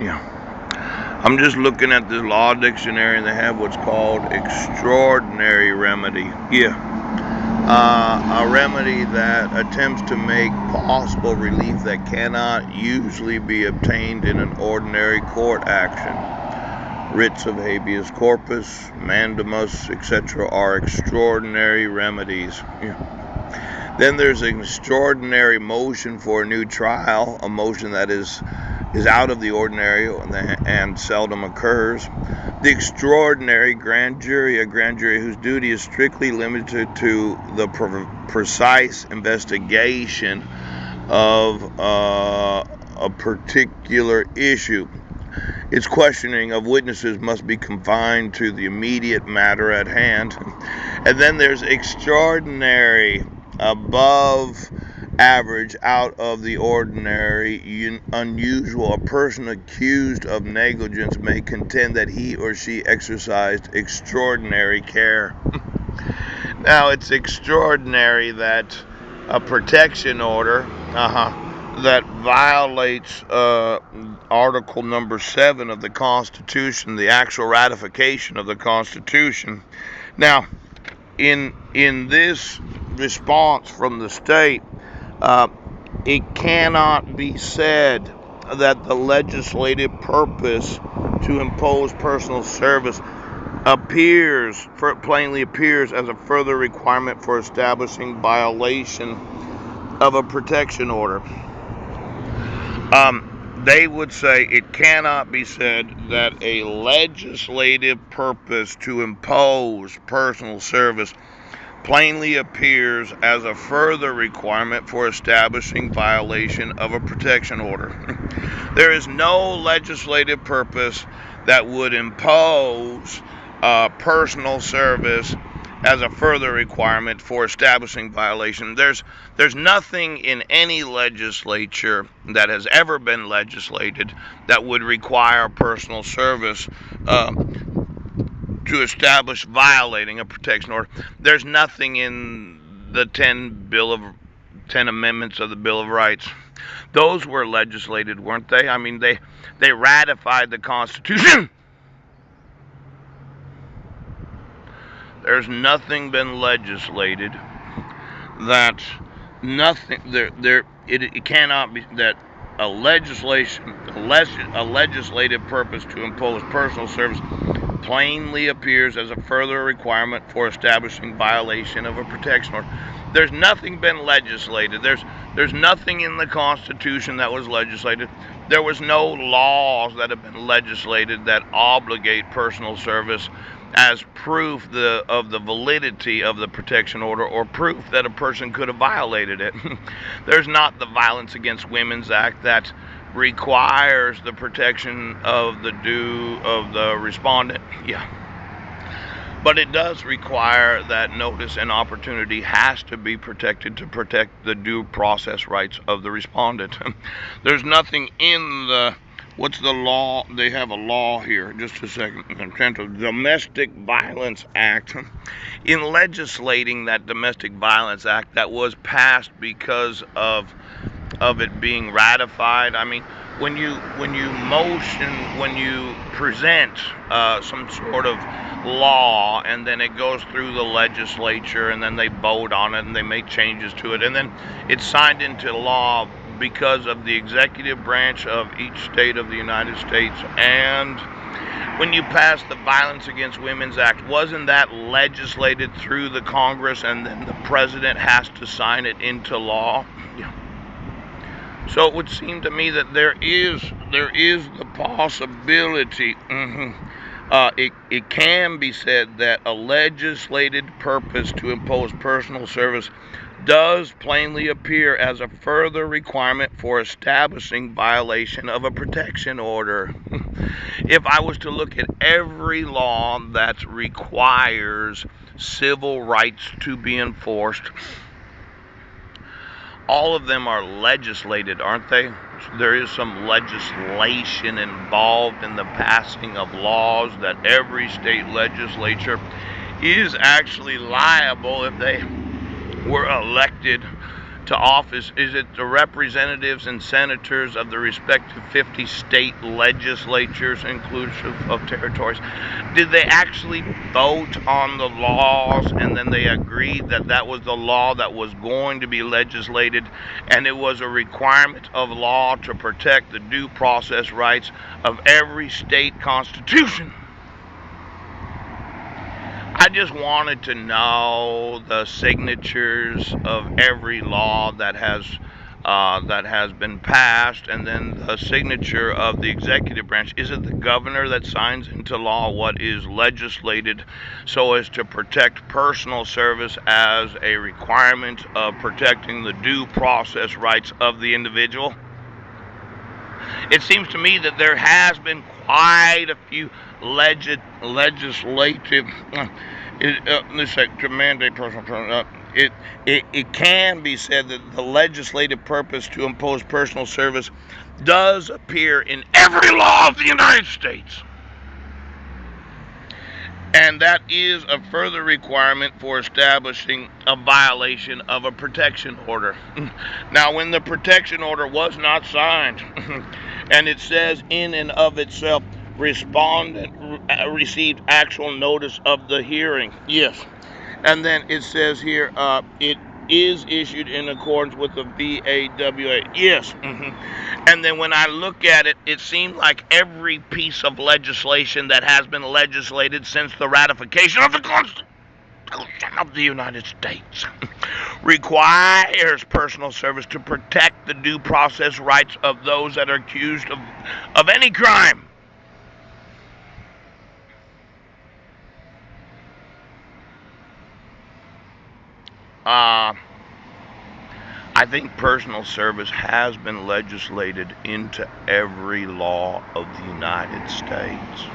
Yeah. I'm just looking at this law dictionary, and they have what's called extraordinary remedy. Yeah. A remedy that attempts to make possible relief that cannot usually be obtained in an ordinary court action. Writs of habeas corpus, mandamus, etc. are extraordinary remedies. Yeah. Then there's an extraordinary motion for a new trial, a motion that is out of the ordinary and seldom occurs. The extraordinary grand jury, a grand jury whose duty is strictly limited to the precise investigation of a particular issue. Its questioning of witnesses must be confined to the immediate matter at hand. And then there's extraordinary, above average, out of the ordinary, unusual. A person accused of negligence may contend that he or she exercised extraordinary care. Now, it's extraordinary that a protection order that violates Article number 7 of the Constitution, the actual ratification of the Constitution. Now, in this response from the state, it cannot be said that the legislative purpose to impose personal service plainly appears as a further requirement for establishing violation of a protection order. They would say it cannot be said that a legislative purpose to impose personal service plainly appears as a further requirement for establishing violation of a protection order. There is no legislative purpose that would impose personal service as a further requirement for establishing violation. There's nothing in any legislature that has ever been legislated that would require personal service to establish violating a protection order. There's nothing in the 10 amendments of the Bill of Rights. Those were legislated, weren't they? I mean, they ratified the Constitution. There's nothing been legislated that it cannot be that a legislative purpose to impose personal service plainly appears as a further requirement for establishing violation of a protection order. There's nothing been legislated. There's nothing in the Constitution that was legislated. There was no laws that have been legislated that obligate personal service as proof of the validity of the protection order, or proof that a person could have violated it. There's not the Violence Against Women's Act that requires the protection of the respondent. Yeah. But it does require that notice and opportunity has to be protected to protect the due process rights of the respondent. There's nothing in what's the law? They have a law here. Just a second. Domestic Violence Act. In legislating that Domestic Violence Act that was passed because of it being ratified. I mean, when you present some sort of law, and then it goes through the legislature, and then they vote on it, and they make changes to it, and then it's signed into law because of the executive branch of each state of the United States. And when you pass the Violence Against Women's Act, wasn't that legislated through the Congress, and then the president has to sign it into law? Yeah. So it would seem to me that there is the possibility. It can be said that a legislated purpose to impose personal service does plainly appear as a further requirement for establishing violation of a protection order. If I was to look at every law that requires civil rights to be enforced, all of them are legislated, aren't they? There is some legislation involved in the passing of laws that every state legislature is actually liable, if they were elected to office? Is it the representatives and senators of the respective 50 state legislatures, inclusive of territories? Did they actually vote on the laws, and then they agreed that that was the law that was going to be legislated, and it was a requirement of law to protect the due process rights of every state constitution? I just wanted to know the signatures of every law that has been passed, and then the signature of the executive branch. Is it the governor that signs into law what is legislated so as to protect personal service as a requirement of protecting the due process rights of the individual? It seems to me that there has been quite a few legislative to mandate personal. It can be said that the legislative purpose to impose personal service does appear in every law of the United States. And that is a further requirement for establishing a violation of a protection order. Now, when the protection order was not signed, and it says in and of itself, respondent received actual notice of the hearing. Yes. And then it says here, it is issued in accordance with the VAWA. Yes. And then when I look at it, it seems like every piece of legislation that has been legislated since the ratification of the Constitution of the United States requires personal service to protect the due process rights of those that are accused of any crime. I think personal service has been legislated into every law of the United States.